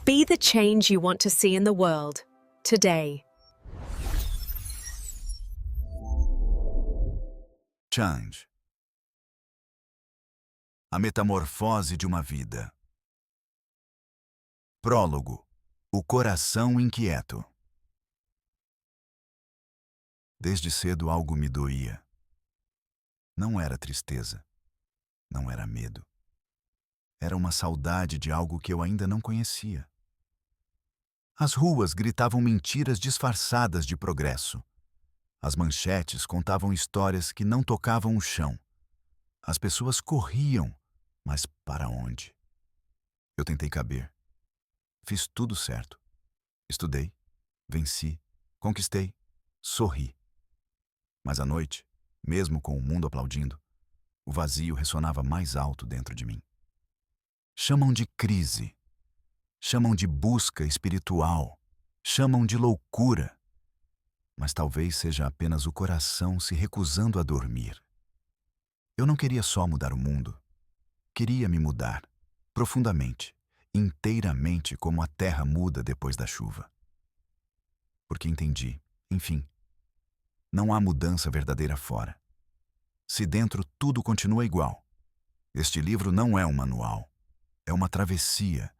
Be the change you want to see in the world, today. Change. A metamorfose de uma vida. Prólogo. O coração inquieto. Desde cedo algo me doía. Não era tristeza. Não era medo. Era uma saudade de algo que eu ainda não conhecia. As ruas gritavam mentiras disfarçadas de progresso. As manchetes contavam histórias que não tocavam o chão. As pessoas corriam, mas para onde? Eu tentei caber. Fiz tudo certo. Estudei, venci, conquistei, sorri. Mas à noite, mesmo com o mundo aplaudindo, o vazio ressonava mais alto dentro de mim. Chamam de crise, chamam de busca espiritual, chamam de loucura, mas talvez seja apenas o coração se recusando a dormir. Eu não queria só mudar o mundo, queria me mudar, profundamente, inteiramente como a terra muda depois da chuva. Porque entendi, enfim, não há mudança verdadeira fora. Se dentro tudo continua igual, este livro não é um manual, é uma travessia,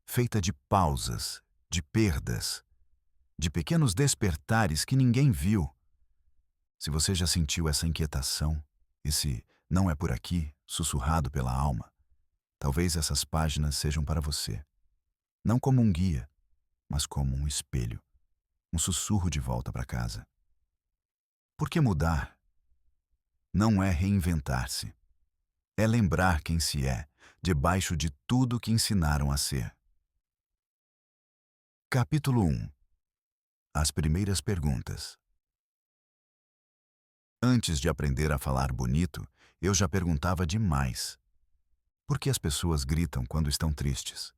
feita de pausas, de perdas, de pequenos despertares que ninguém viu. Se você já sentiu essa inquietação, esse não é por aqui, sussurrado pela alma, talvez essas páginas sejam para você. Não como um guia, mas como um espelho, um sussurro de volta para casa. Por que mudar? Não é reinventar-se. É lembrar quem se é, debaixo de tudo que ensinaram a ser. Capítulo 1. As primeiras perguntas. Antes de aprender a falar bonito, eu já perguntava demais. Por que as pessoas gritam quando estão tristes?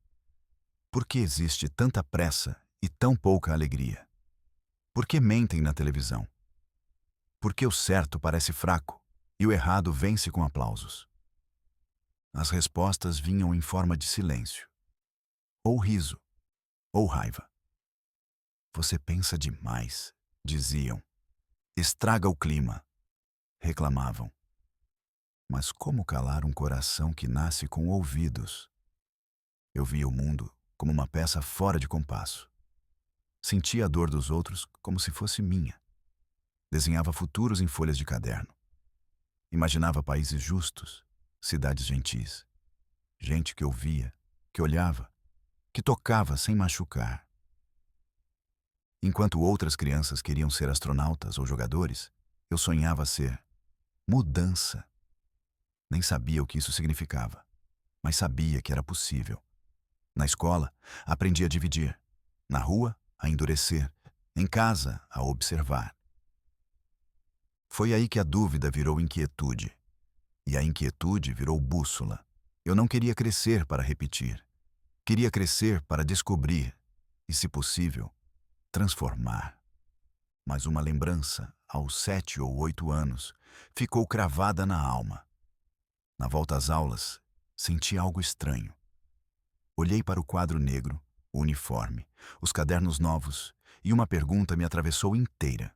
Por que existe tanta pressa e tão pouca alegria? Por que mentem na televisão? Por que o certo parece fraco e o errado vence com aplausos? As respostas vinham em forma de silêncio, ou riso, ou raiva. Você pensa demais, diziam. Estraga o clima, reclamavam. Mas como calar um coração que nasce com ouvidos? Eu via o mundo como uma peça fora de compasso. Sentia a dor dos outros como se fosse minha. Desenhava futuros em folhas de caderno. Imaginava países justos, cidades gentis. Gente que ouvia, que olhava, que tocava sem machucar. Enquanto outras crianças queriam ser astronautas ou jogadores, eu sonhava ser mudança. Nem sabia o que isso significava, mas sabia que era possível. Na escola, aprendi a dividir. Na rua, a endurecer. Em casa, a observar. Foi aí que a dúvida virou inquietude. E a inquietude virou bússola. Eu não queria crescer para repetir. Queria crescer para descobrir e, se possível, transformar. Mas uma lembrança, aos 7 ou 8 anos, ficou cravada na alma. Na volta às aulas, senti algo estranho. Olhei para o quadro negro, o uniforme, os cadernos novos, e uma pergunta me atravessou inteira.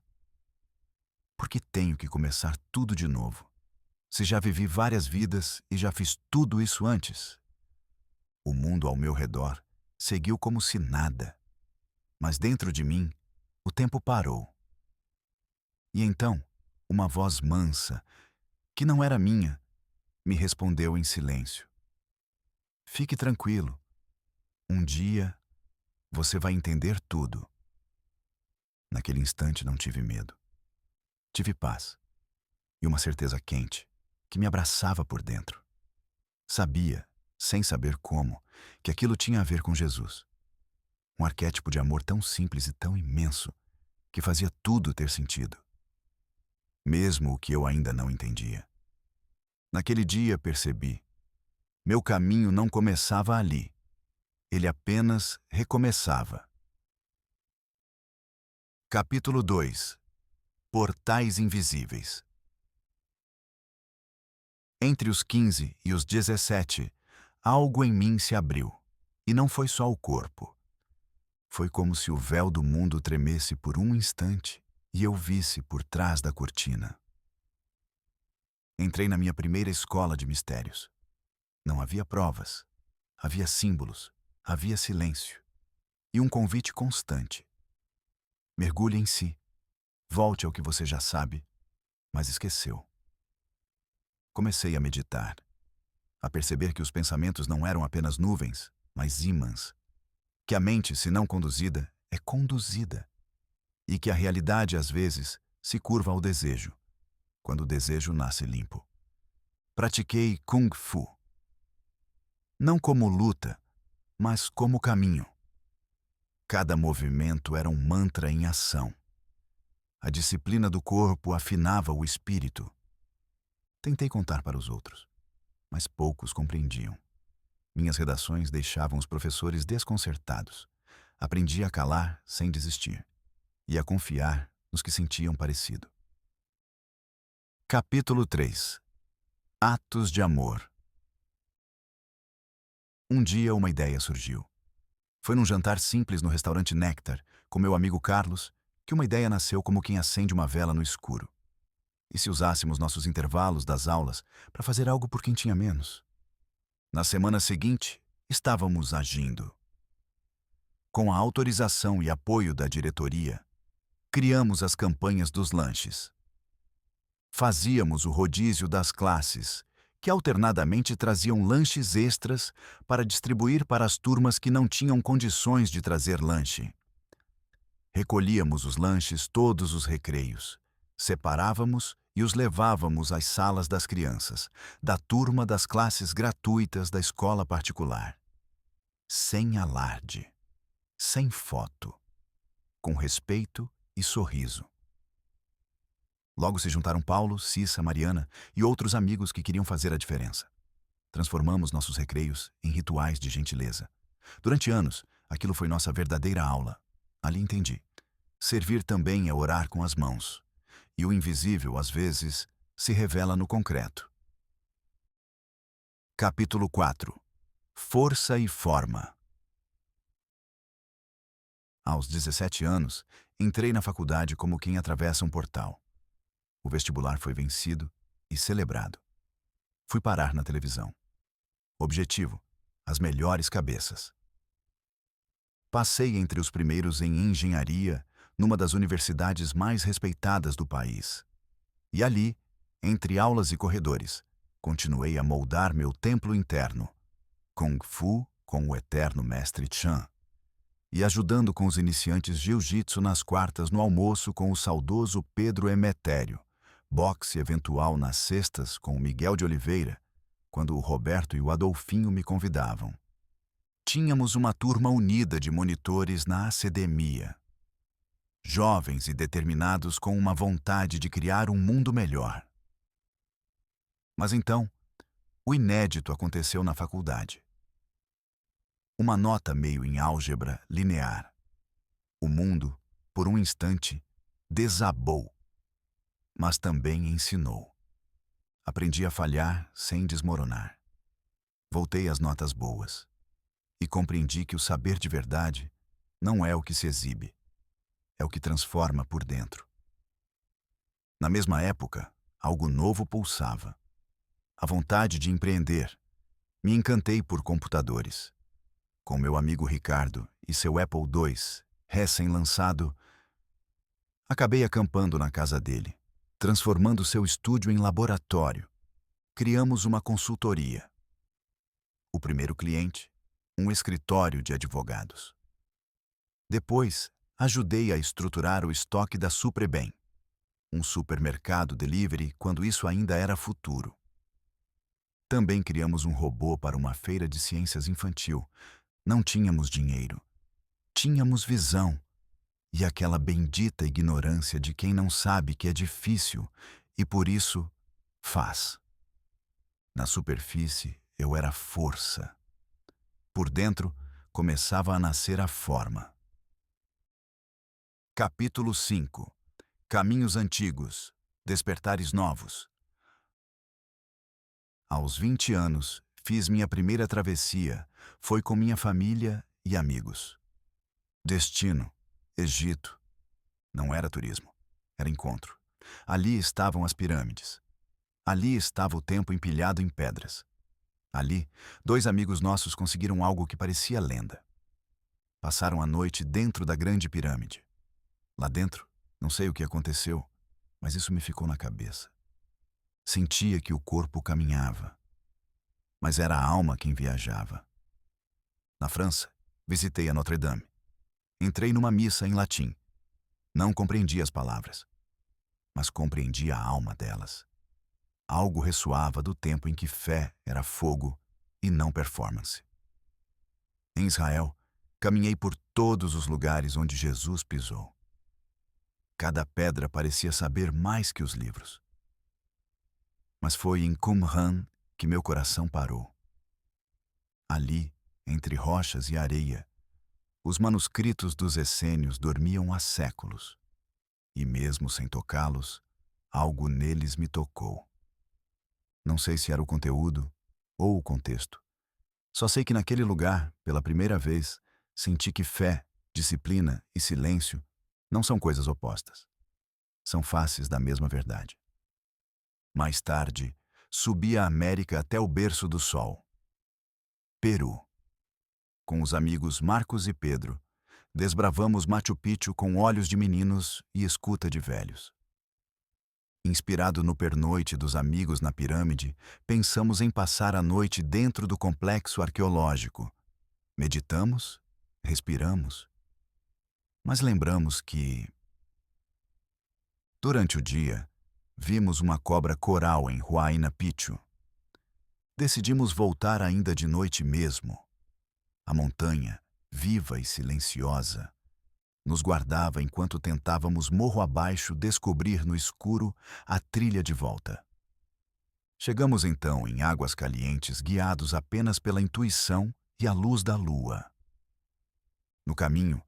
Por que tenho que começar tudo de novo, se já vivi várias vidas e já fiz tudo isso antes? O mundo ao meu redor seguiu como se nada, mas dentro de mim, o tempo parou. E então, uma voz mansa, que não era minha, me respondeu em silêncio. Fique tranquilo. Um dia, você vai entender tudo. Naquele instante não tive medo. Tive paz e uma certeza quente que me abraçava por dentro. Sabia, sem saber como, que aquilo tinha a ver com Jesus. Um arquétipo de amor tão simples e tão imenso que fazia tudo ter sentido. Mesmo o que eu ainda não entendia. Naquele dia percebi. Meu caminho não começava ali. Ele apenas recomeçava. Capítulo 2. Portais invisíveis. Entre os 15 e os 17, algo em mim se abriu. E não foi só o corpo. Foi como se o véu do mundo tremesse por um instante e eu visse por trás da cortina. Entrei na minha primeira escola de mistérios. Não havia provas, havia símbolos, havia silêncio e um convite constante. Mergulhe em si, volte ao que você já sabe, mas esqueceu. Comecei a meditar, a perceber que os pensamentos não eram apenas nuvens, mas ímãs, que a mente, se não conduzida, é conduzida, e que a realidade, às vezes, se curva ao desejo, quando o desejo nasce limpo. Pratiquei Kung Fu. Não como luta, mas como caminho. Cada movimento era um mantra em ação. A disciplina do corpo afinava o espírito. Tentei contar para os outros, mas poucos compreendiam. Minhas redações deixavam os professores desconcertados. Aprendi a calar sem desistir e a confiar nos que sentiam parecido. Capítulo 3. Atos de amor. Um dia uma ideia surgiu. Foi num jantar simples no restaurante Néctar, com meu amigo Carlos, que uma ideia nasceu como quem acende uma vela no escuro. E se usássemos nossos intervalos das aulas para fazer algo por quem tinha menos? Na semana seguinte, estávamos agindo. Com a autorização e apoio da diretoria, criamos as campanhas dos lanches. Fazíamos o rodízio das classes, que alternadamente traziam lanches extras para distribuir para as turmas que não tinham condições de trazer lanche. Recolhíamos os lanches todos os recreios, separávamos e os levávamos às salas das crianças, da turma das classes gratuitas da escola particular. Sem alarde, sem foto, com respeito e sorriso. Logo se juntaram Paulo, Cissa, Mariana e outros amigos que queriam fazer a diferença. Transformamos nossos recreios em rituais de gentileza. Durante anos, aquilo foi nossa verdadeira aula. Ali entendi. Servir também é orar com as mãos. E o invisível, às vezes, se revela no concreto. Capítulo 4. Força e forma. Aos 17 anos, entrei na faculdade como quem atravessa um portal. O vestibular foi vencido e celebrado. Fui parar na televisão. Objetivo: as melhores cabeças. Passei entre os primeiros em engenharia, numa das universidades mais respeitadas do país. E ali, entre aulas e corredores, continuei a moldar meu templo interno, Kung Fu com o eterno mestre Chan, e ajudando com os iniciantes jiu-jitsu nas quartas no almoço com o saudoso Pedro Emetério, boxe eventual nas sextas com o Miguel de Oliveira, quando o Roberto e o Adolfinho me convidavam. Tínhamos uma turma unida de monitores na academia. Jovens e determinados com uma vontade de criar um mundo melhor. Mas então, o inédito aconteceu na faculdade. Uma nota meio em álgebra linear. O mundo, por um instante, desabou, mas também ensinou. Aprendi a falhar sem desmoronar. Voltei às notas boas e compreendi que o saber de verdade não é o que se exibe, é o que transforma por dentro. Na mesma época, algo novo pulsava. A vontade de empreender. Me encantei por computadores. Com meu amigo Ricardo e seu Apple II, recém-lançado, acabei acampando na casa dele, transformando seu estúdio em laboratório. Criamos uma consultoria. O primeiro cliente, um escritório de advogados. Depois, ajudei a estruturar o estoque da Suprebem, um supermercado delivery quando isso ainda era futuro. Também criamos um robô para uma feira de ciências infantil. Não tínhamos dinheiro. Tínhamos visão e aquela bendita ignorância de quem não sabe que é difícil e por isso faz. Na superfície, eu era força. Por dentro, começava a nascer a forma. Capítulo 5. Caminhos antigos, despertares novos. Aos 20 anos, fiz minha primeira travessia. Foi com minha família e amigos. Destino: Egito. Não era turismo, era encontro. Ali estavam as pirâmides. Ali estava o templo empilhado em pedras. Ali, dois amigos nossos conseguiram algo que parecia lenda. Passaram a noite dentro da grande pirâmide. Lá dentro, não sei o que aconteceu, mas isso me ficou na cabeça. Sentia que o corpo caminhava, mas era a alma quem viajava. Na França, visitei a Notre-Dame. Entrei numa missa em latim. Não compreendi as palavras, mas compreendi a alma delas. Algo ressoava do tempo em que fé era fogo e não performance. Em Israel, caminhei por todos os lugares onde Jesus pisou. Cada pedra parecia saber mais que os livros. Mas foi em Qumran que meu coração parou. Ali, entre rochas e areia, os manuscritos dos essênios dormiam há séculos. E mesmo sem tocá-los, algo neles me tocou. Não sei se era o conteúdo ou o contexto. Só sei que naquele lugar, pela primeira vez, senti que fé, disciplina e silêncio não são coisas opostas. São faces da mesma verdade. Mais tarde, subi a América até o berço do sol. Peru. Com os amigos Marcos e Pedro, desbravamos Machu Picchu com olhos de meninos e escuta de velhos. Inspirado no pernoite dos amigos na pirâmide, pensamos em passar a noite dentro do complexo arqueológico. Meditamos, respiramos, mas lembramos que, durante o dia, vimos uma cobra coral em Huayna Picchu. Decidimos voltar ainda de noite mesmo. A montanha, viva e silenciosa, nos guardava enquanto tentávamos morro abaixo descobrir no escuro a trilha de volta. Chegamos então em Águas Calientes guiados apenas pela intuição e a luz da lua. No caminho,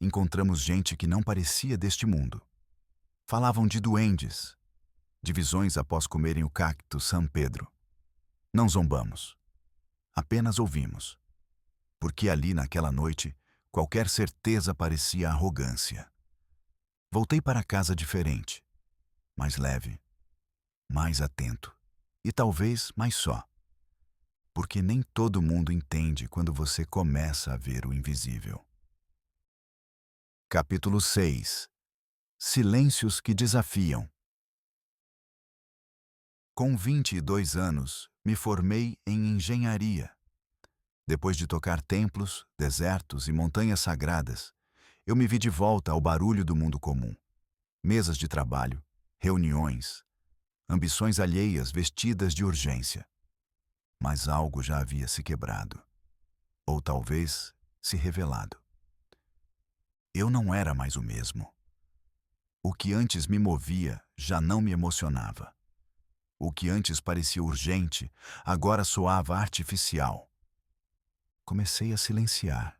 encontramos gente que não parecia deste mundo. Falavam de duendes, de visões após comerem o cacto San Pedro. Não zombamos, apenas ouvimos, porque ali naquela noite qualquer certeza parecia arrogância. Voltei para casa diferente, mais leve, mais atento e talvez mais só. Porque nem todo mundo entende quando você começa a ver o invisível. Capítulo 6. Silêncios que desafiam. Com 22 anos, me formei em engenharia. Depois de tocar templos, desertos e montanhas sagradas, eu me vi de volta ao barulho do mundo comum. Mesas de trabalho, reuniões, ambições alheias vestidas de urgência. Mas algo já havia se quebrado. Ou talvez se revelado. Eu não era mais o mesmo. O que antes me movia já não me emocionava. O que antes parecia urgente, agora soava artificial. Comecei a silenciar,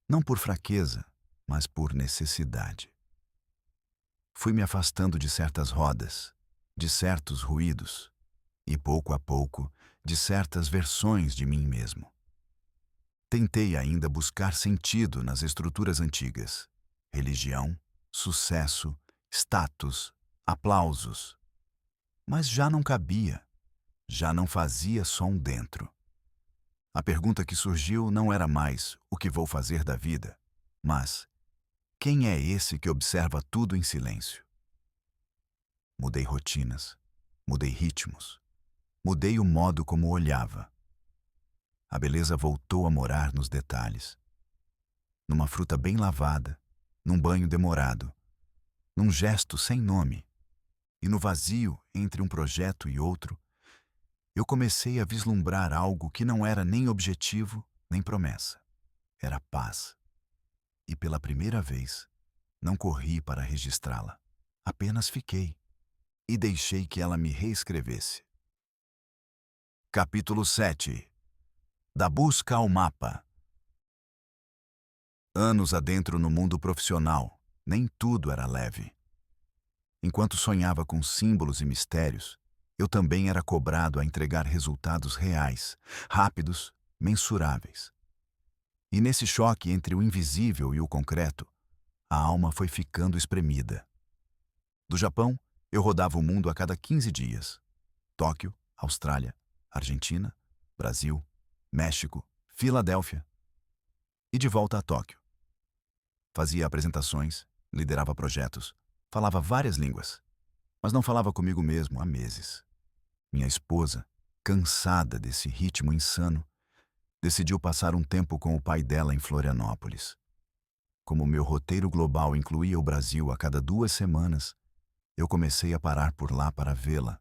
não por fraqueza, mas por necessidade. Fui me afastando de certas rodas, de certos ruídos, e pouco a pouco, de certas versões de mim mesmo. Tentei ainda buscar sentido nas estruturas antigas: religião, sucesso, status, aplausos. Mas já não cabia, já não fazia som dentro. A pergunta que surgiu não era mais o que vou fazer da vida, mas quem é esse que observa tudo em silêncio? Mudei rotinas, mudei ritmos, mudei o modo como olhava. A beleza voltou a morar nos detalhes. Numa fruta bem lavada, num banho demorado, num gesto sem nome, e no vazio entre um projeto e outro, eu comecei a vislumbrar algo que não era nem objetivo, nem promessa. Era paz. E pela primeira vez, não corri para registrá-la. Apenas fiquei e deixei que ela me reescrevesse. Capítulo 7. Da busca ao mapa. Anos adentro no mundo profissional, nem tudo era leve. Enquanto sonhava com símbolos e mistérios, eu também era cobrado a entregar resultados reais, rápidos, mensuráveis. E nesse choque entre o invisível e o concreto, a alma foi ficando espremida. Do Japão, eu rodava o mundo a cada 15 dias. Tóquio, Austrália, Argentina, Brasil, México, Filadélfia. E de volta a Tóquio. Fazia apresentações, liderava projetos, falava várias línguas, mas não falava comigo mesmo há meses. Minha esposa, cansada desse ritmo insano, decidiu passar um tempo com o pai dela em Florianópolis. Como meu roteiro global incluía o Brasil a cada 2 semanas, eu comecei a parar por lá para vê-la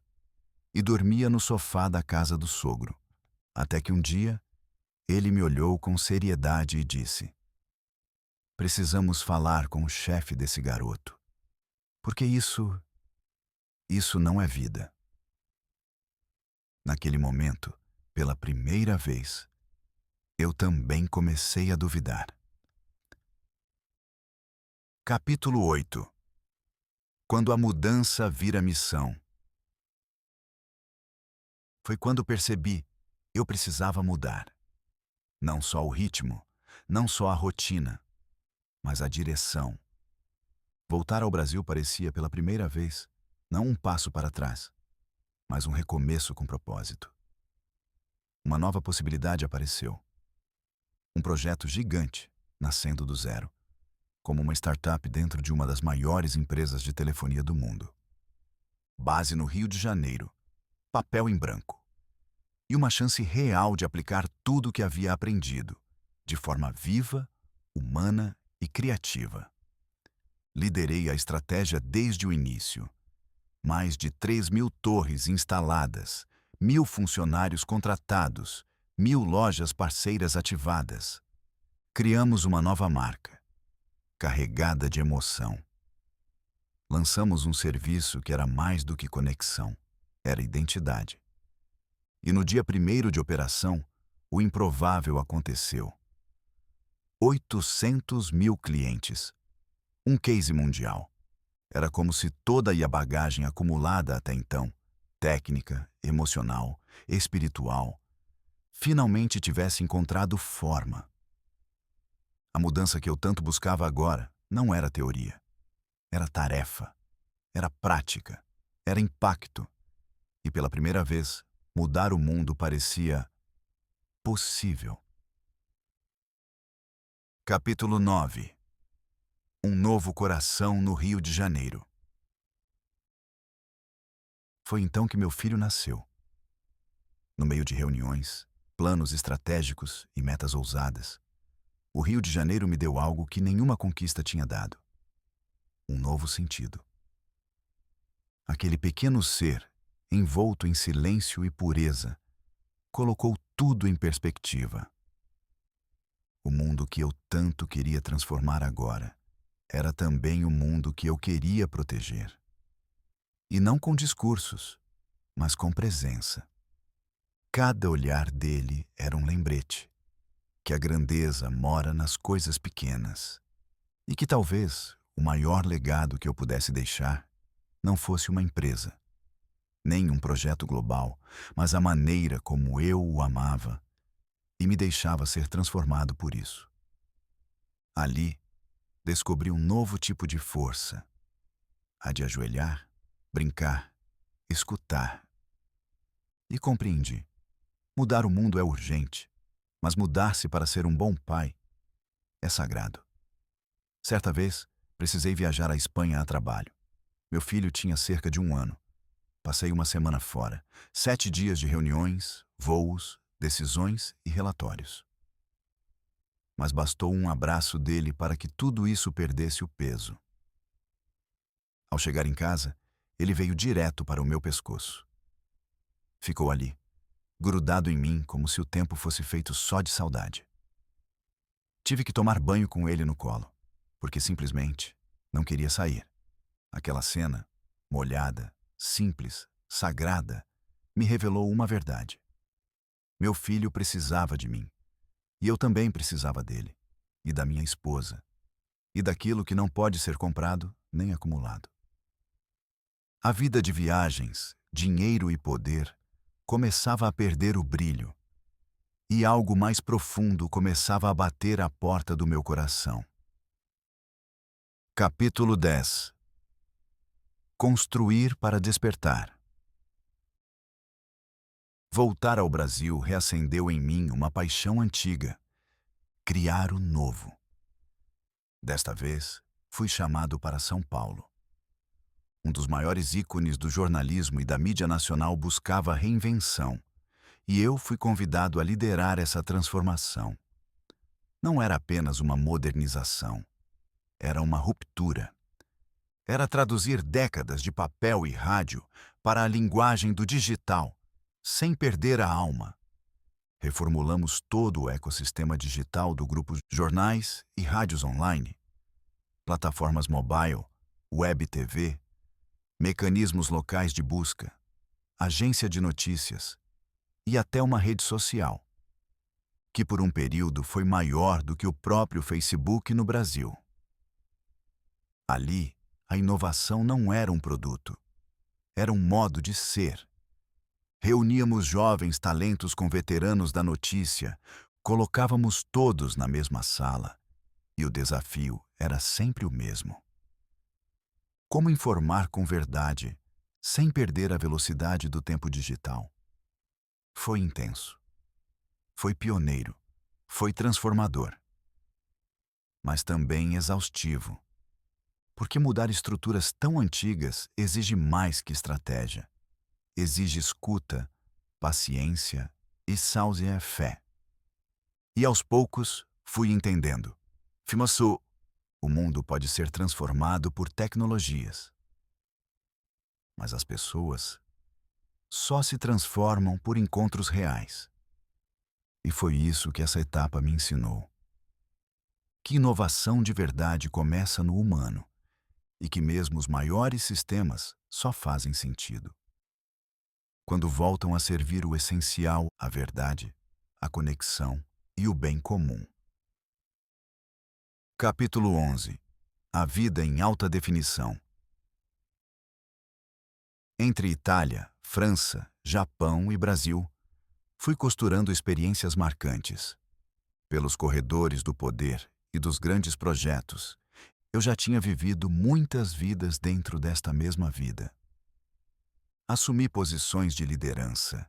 e dormia no sofá da casa do sogro. Até que um dia, ele me olhou com seriedade e disse: "Precisamos falar com o chefe desse garoto, porque isso não é vida." Naquele momento, pela primeira vez, eu também comecei a duvidar. Capítulo 8. Quando a mudança vira missão. Foi quando percebi, eu precisava mudar. Não só o ritmo, não só a rotina, mas a direção. Voltar ao Brasil parecia, pela primeira vez, não um passo para trás, mas um recomeço com propósito. Uma nova possibilidade apareceu. Um projeto gigante, nascendo do zero, como uma startup dentro de uma das maiores empresas de telefonia do mundo. Base no Rio de Janeiro, papel em branco. E uma chance real de aplicar tudo o que havia aprendido, de forma viva, humana e criativa. Liderei a estratégia desde o início. Mais de 3.000 torres instaladas, 1.000 funcionários contratados, 1.000 lojas parceiras ativadas. Criamos uma nova marca, carregada de emoção. Lançamos um serviço que era mais do que conexão, era identidade. E no dia 1º de operação, o improvável aconteceu. 800.000 clientes. Um case mundial. Era como se toda a bagagem acumulada até então, técnica, emocional, espiritual, finalmente tivesse encontrado forma. A mudança que eu tanto buscava agora não era teoria. Era tarefa. Era prática. Era impacto. E pela primeira vez, mudar o mundo parecia possível. Capítulo 9. Um novo coração no Rio de Janeiro. Foi então que meu filho nasceu. No meio de reuniões, planos estratégicos e metas ousadas, o Rio de Janeiro me deu algo que nenhuma conquista tinha dado: um novo sentido. Aquele pequeno ser, envolto em silêncio e pureza, colocou tudo em perspectiva. O mundo que eu tanto queria transformar agora era também o mundo que eu queria proteger. E não com discursos, mas com presença. Cada olhar dele era um lembrete, que a grandeza mora nas coisas pequenas, e que talvez o maior legado que eu pudesse deixar não fosse uma empresa, nem um projeto global, mas a maneira como eu o amava e me deixava ser transformado por isso. Ali, descobri um novo tipo de força, a de ajoelhar, brincar, escutar. E compreendi. Mudar o mundo é urgente, mas mudar-se para ser um bom pai é sagrado. Certa vez, precisei viajar à Espanha a trabalho. Meu filho tinha cerca de 1 ano. Passei uma semana fora, 7 dias de reuniões, voos, decisões e relatórios. Mas bastou um abraço dele para que tudo isso perdesse o peso. Ao chegar em casa, ele veio direto para o meu pescoço. Ficou ali, grudado em mim como se o tempo fosse feito só de saudade. Tive que tomar banho com ele no colo, porque simplesmente não queria sair. Aquela cena, molhada, simples, sagrada, me revelou uma verdade. Meu filho precisava de mim, e eu também precisava dele, e da minha esposa, e daquilo que não pode ser comprado nem acumulado. A vida de viagens, dinheiro e poder começava a perder o brilho, e algo mais profundo começava a bater à porta do meu coração. Capítulo 10. Construir para despertar. Voltar ao Brasil reacendeu em mim uma paixão antiga: criar o novo. Desta vez, fui chamado para São Paulo. Um dos maiores ícones do jornalismo e da mídia nacional buscava reinvenção, e eu fui convidado a liderar essa transformação. Não era apenas uma modernização, era uma ruptura. Era traduzir décadas de papel e rádio para a linguagem do digital, sem perder a alma. Reformulamos todo o ecossistema digital do grupo jornais e rádios online, plataformas mobile, web TV, mecanismos locais de busca, agência de notícias e até uma rede social, que por um período foi maior do que o próprio Facebook no Brasil. Ali, a inovação não era um produto, era um modo de ser. Reuníamos jovens talentos com veteranos da notícia, colocávamos todos na mesma sala, e o desafio era sempre o mesmo. Como informar com verdade, sem perder a velocidade do tempo digital? Foi intenso. Foi pioneiro. Foi transformador. Mas também exaustivo. Porque mudar estruturas tão antigas exige mais que estratégia. Exige escuta, paciência e fé. E aos poucos fui entendendo. Fimaçu, o mundo pode ser transformado por tecnologias. Mas as pessoas só se transformam por encontros reais. E foi isso que essa etapa me ensinou. Que inovação de verdade começa no humano e que mesmo os maiores sistemas só fazem sentido quando voltam a servir o essencial, a verdade, a conexão e o bem comum. Capítulo 11. A vida em alta definição. Entre Itália, França, Japão e Brasil, fui costurando experiências marcantes. Pelos corredores do poder e dos grandes projetos, eu já tinha vivido muitas vidas dentro desta mesma vida. Assumi posições de liderança.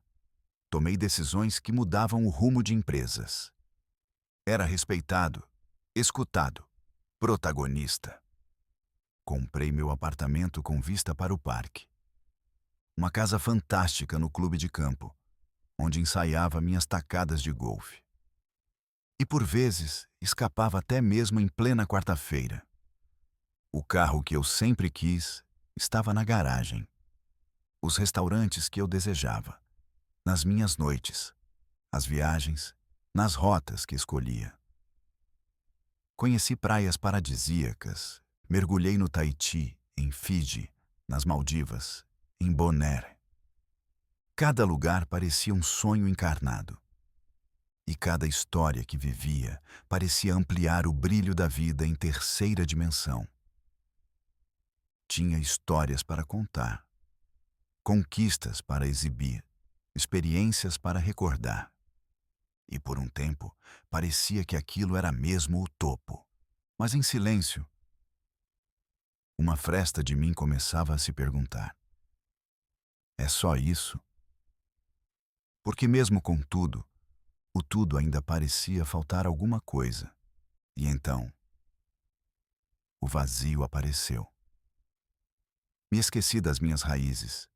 Tomei decisões que mudavam o rumo de empresas. Era respeitado, escutado, protagonista. Comprei meu apartamento com vista para o parque. Uma casa fantástica no clube de campo, onde ensaiava minhas tacadas de golfe. E por vezes escapava até mesmo em plena quarta-feira. O carro que eu sempre quis estava na garagem. Os restaurantes que eu desejava, nas minhas noites, as viagens, nas rotas que escolhia. Conheci praias paradisíacas, mergulhei no Tahiti, em Fiji, nas Maldivas, em Bonaire. Cada lugar parecia um sonho encarnado. E cada história que vivia parecia ampliar o brilho da vida em terceira dimensão. Tinha histórias para contar, conquistas para exibir, experiências para recordar. E por um tempo, parecia que aquilo era mesmo o topo. Mas em silêncio, uma fresta de mim começava a se perguntar: é só isso? Porque mesmo com tudo, o tudo ainda parecia faltar alguma coisa. E então, o vazio apareceu. Me esqueci das minhas raízes.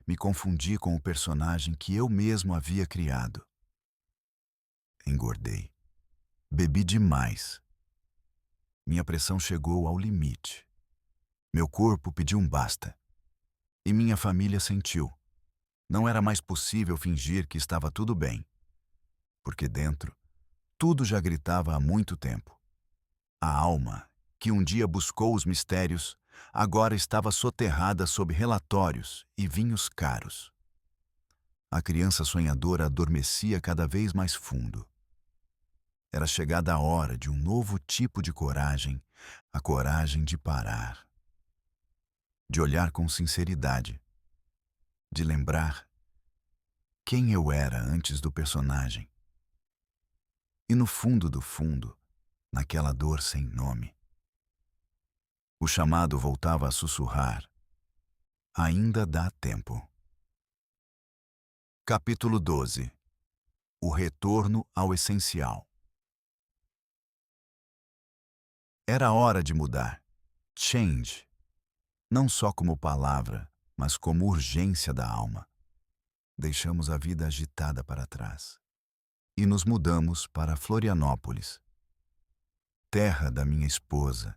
Me confundi com o personagem que eu mesmo havia criado. Engordei. Bebi demais. Minha pressão chegou ao limite. Meu corpo pediu um basta. E minha família sentiu. Não era mais possível fingir que estava tudo bem. Porque dentro, tudo já gritava há muito tempo. A alma, que um dia buscou os mistérios, agora estava soterrada sob relatórios e vinhos caros. A criança sonhadora adormecia cada vez mais fundo. Era chegada a hora de um novo tipo de coragem, a coragem de parar. De olhar com sinceridade. De lembrar quem eu era antes do personagem. E no fundo do fundo, naquela dor sem nome, o chamado voltava a sussurrar: ainda dá tempo. Capítulo 12. O retorno ao essencial. Era hora de mudar. Change. Não só como palavra, mas como urgência da alma. Deixamos a vida agitada para trás e nos mudamos para Florianópolis, terra da minha esposa,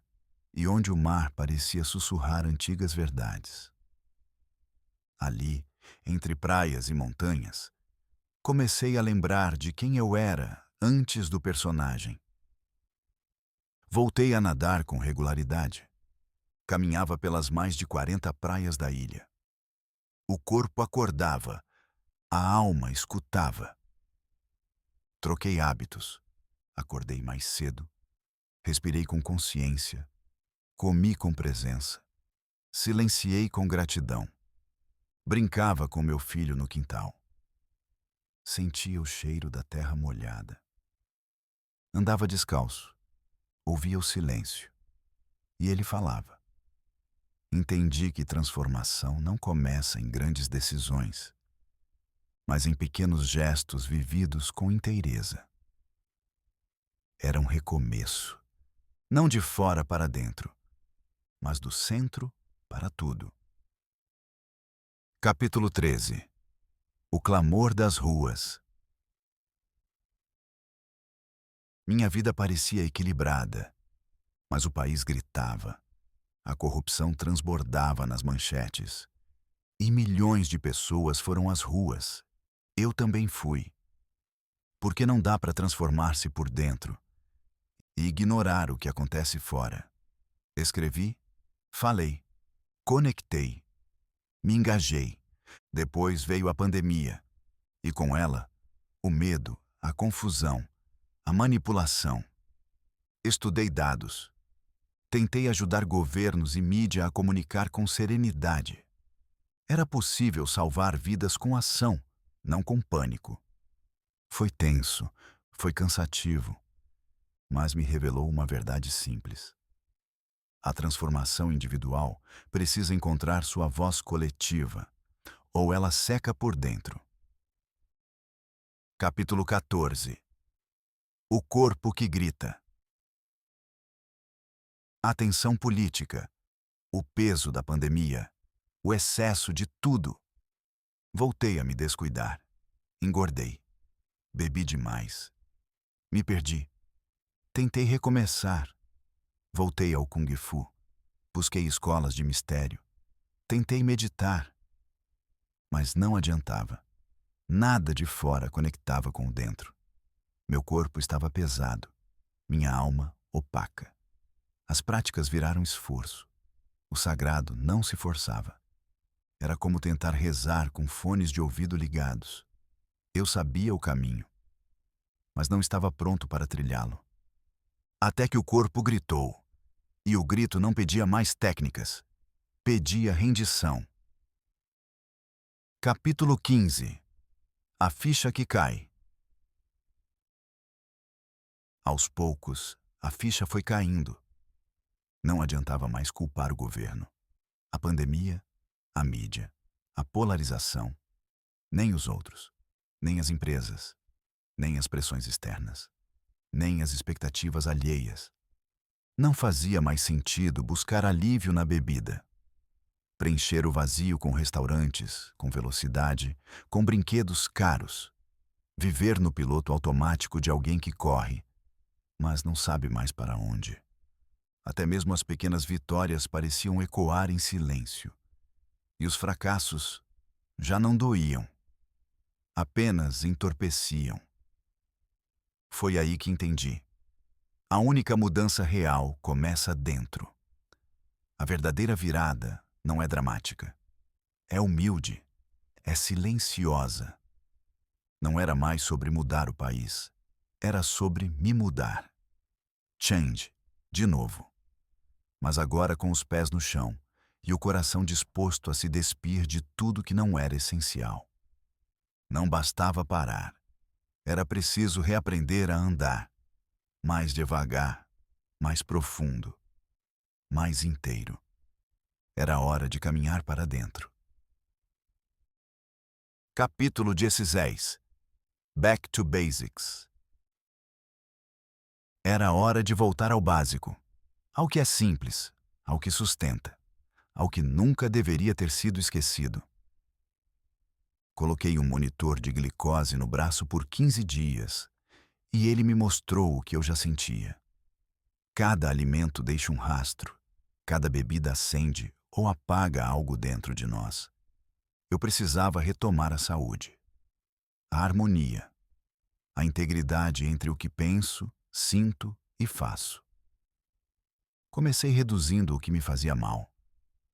e onde o mar parecia sussurrar antigas verdades. Ali, entre praias e montanhas, comecei a lembrar de quem eu era antes do personagem. Voltei a nadar com regularidade. Caminhava pelas mais de 40 praias da ilha. O corpo acordava, a alma escutava. Troquei hábitos. Acordei mais cedo. Respirei com consciência. Comi com presença. Silenciei com gratidão. Brincava com meu filho no quintal. Sentia o cheiro da terra molhada. Andava descalço. Ouvia o silêncio. E ele falava. Entendi que transformação não começa em grandes decisões, mas em pequenos gestos vividos com inteireza. Era um recomeço, não de fora para dentro, mas do centro para tudo. Capítulo 13. O clamor das ruas. Minha vida parecia equilibrada, mas o país gritava. A corrupção transbordava nas manchetes. E milhões de pessoas foram às ruas. Eu também fui. Porque não dá para transformar-se por dentro e ignorar o que acontece fora. Escrevi, falei, conectei, me engajei. Depois veio a pandemia. E com ela, o medo, a confusão, a manipulação. Estudei dados. Tentei ajudar governos e mídia a comunicar com serenidade. Era possível salvar vidas com ação, não com pânico. Foi tenso, foi cansativo, mas me revelou uma verdade simples. A transformação individual precisa encontrar sua voz coletiva, ou ela seca por dentro. Capítulo 14. O corpo que grita. A tensão política, o peso da pandemia, o excesso de tudo. Voltei a me descuidar. Engordei. Bebi demais. Me perdi. Tentei recomeçar. Voltei ao Kung Fu. Busquei escolas de mistério. Tentei meditar. Mas não adiantava. Nada de fora conectava com o dentro. Meu corpo estava pesado. Minha alma opaca. As práticas viraram esforço. O sagrado não se forçava. Era como tentar rezar com fones de ouvido ligados. Eu sabia o caminho, mas não estava pronto para trilhá-lo. Até que o corpo gritou. E o grito não pedia mais técnicas. Pedia rendição. Capítulo 15. A ficha que cai. Aos poucos, a ficha foi caindo. Não adiantava mais culpar o governo, a pandemia, a mídia, a polarização, nem os outros, nem as empresas, nem as pressões externas, nem as expectativas alheias. Não fazia mais sentido buscar alívio na bebida. Preencher o vazio com restaurantes, com velocidade, com brinquedos caros. Viver no piloto automático de alguém que corre, mas não sabe mais para onde. Até mesmo as pequenas vitórias pareciam ecoar em silêncio. E os fracassos já não doíam, apenas entorpeciam. Foi aí que entendi. A única mudança real começa dentro. A verdadeira virada não é dramática. É humilde, é silenciosa. Não era mais sobre mudar o país. Era sobre me mudar. Change, de novo. Mas agora com os pés no chão e o coração disposto a se despir de tudo que não era essencial. Não bastava parar. Era preciso reaprender a andar, mais devagar, mais profundo, mais inteiro. Era hora de caminhar para dentro. Capítulo 16. Back to Basics. Era hora de voltar ao básico, ao que é simples, ao que sustenta, ao que nunca deveria ter sido esquecido. Coloquei um monitor de glicose no braço por 15 dias e ele me mostrou o que eu já sentia. Cada alimento deixa um rastro, cada bebida acende ou apaga algo dentro de nós. Eu precisava retomar a saúde, a harmonia, a integridade entre o que penso, sinto e faço. Comecei reduzindo o que me fazia mal,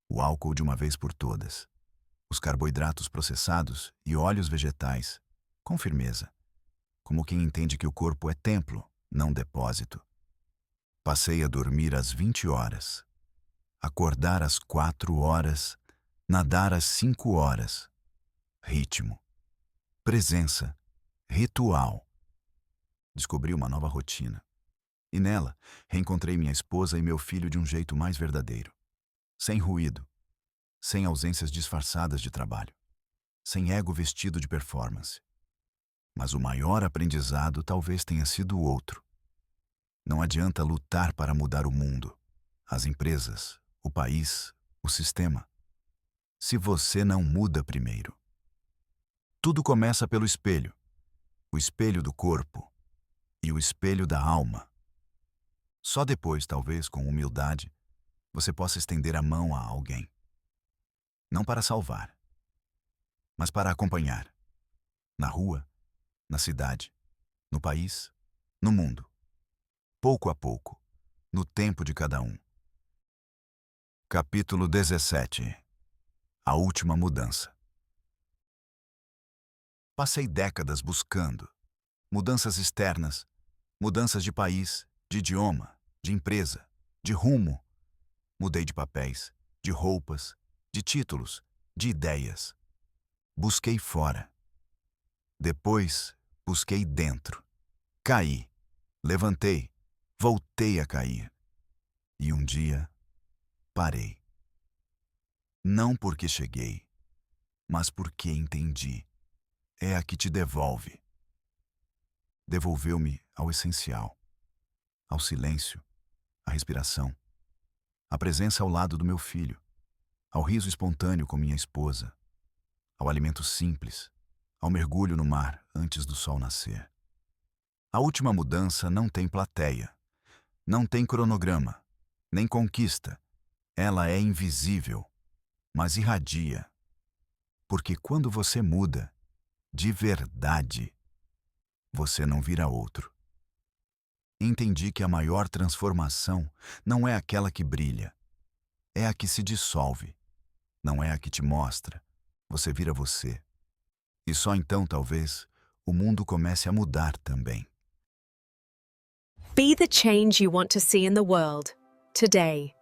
o álcool de uma vez por todas, os carboidratos processados e óleos vegetais, com firmeza, como quem entende que o corpo é templo, não depósito. Passei a dormir às 20 horas, acordar às 4 horas, nadar às 5 horas. Ritmo, presença, ritual. Descobri uma nova rotina. E nela, reencontrei minha esposa e meu filho de um jeito mais verdadeiro. Sem ruído, sem ausências disfarçadas de trabalho, sem ego vestido de performance. Mas o maior aprendizado talvez tenha sido o outro. Não adianta lutar para mudar o mundo, as empresas, o país, o sistema, se você não muda primeiro. Tudo começa pelo espelho, o espelho do corpo e o espelho da alma. Só depois, talvez com humildade, você possa estender a mão a alguém. Não para salvar, mas para acompanhar. Na rua, na cidade, no país, no mundo. Pouco a pouco, no tempo de cada um. Capítulo 17. A última mudança. Passei décadas buscando mudanças externas, mudanças de país, de idioma, de empresa, de rumo. Mudei de papéis, de roupas, de títulos, de ideias. Busquei fora. Depois, busquei dentro. Caí, levantei, voltei a cair. E um dia, parei. Não porque cheguei, mas porque entendi. É a que te devolve. Devolveu-me ao essencial, ao silêncio, à respiração, à presença ao lado do meu filho, ao riso espontâneo com minha esposa, ao alimento simples, ao mergulho no mar antes do sol nascer. A última mudança não tem plateia, não tem cronograma, nem conquista. Ela é invisível, mas irradia. Porque quando você muda, de verdade, você não vira outro. Entendi que a maior transformação não é aquela que brilha, é a que se dissolve, não é a que te mostra, você vira você. E só então, talvez, o mundo comece a mudar também. Be the change you want to see in the world, today.